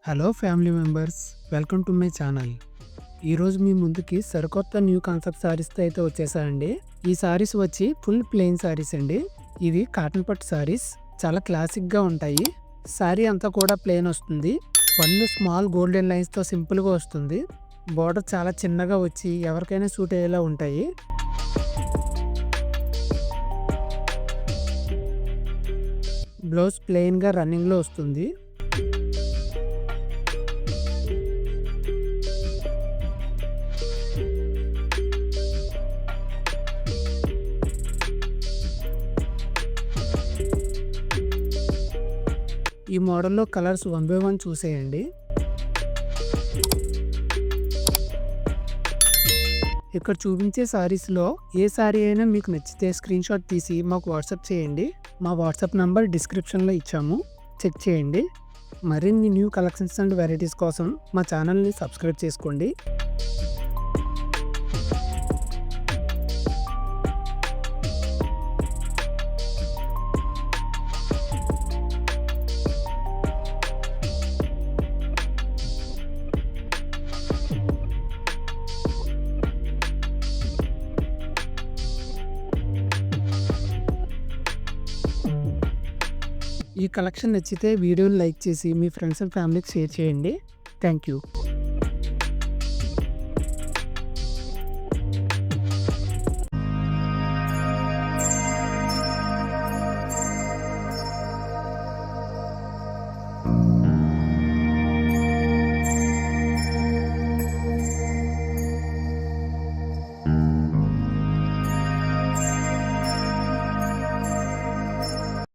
Hello family members, welcome to my channel. ఈరోజు మీ ముందుకి సరికొత్త న్యూ కాన్సెప్ట్ శారీస్తో అయితే వచ్చేసానండి. ఈ శారీస్ వచ్చి ఫుల్ ప్లెయిన్ శారీస్ అండి. ఇవి కాటన్ పట్టు శారీస్, చాలా క్లాసిక్గా ఉంటాయి. శారీ అంతా కూడా ప్లెయిన్ వస్తుంది. పళ్ళు స్మాల్ గోల్డెన్ లైన్స్తో సింపుల్గా వస్తుంది. బోర్డర్ చాలా చిన్నగా వచ్చి ఎవరికైనా సూట్ అయ్యేలా ఉంటాయి. బ్లౌజ్ ప్లెయిన్గా రన్నింగ్లో వస్తుంది. ఈ మోడల్లో కలర్స్ 1 by 1 చూసేయండి. ఇక్కడ చూపించే శారీస్లో ఏ శారీ అయినా మీకు నచ్చితే స్క్రీన్ షాట్ తీసి మాకు వాట్సాప్ చేయండి. మా వాట్సాప్ నంబర్ డిస్క్రిప్షన్లో ఇచ్చాము, చెక్ చేయండి. మరిన్ని న్యూ కలెక్షన్స్ అండ్ వెరైటీస్ కోసం మా ఛానల్ని సబ్స్క్రైబ్ చేసుకోండి. ఈ కలెక్షన్ నచ్చితే వీడియోని లైక్ చేసి మీ ఫ్రెండ్స్ అండ్ ఫ్యామిలీకి షేర్ చేయండి. Thank you.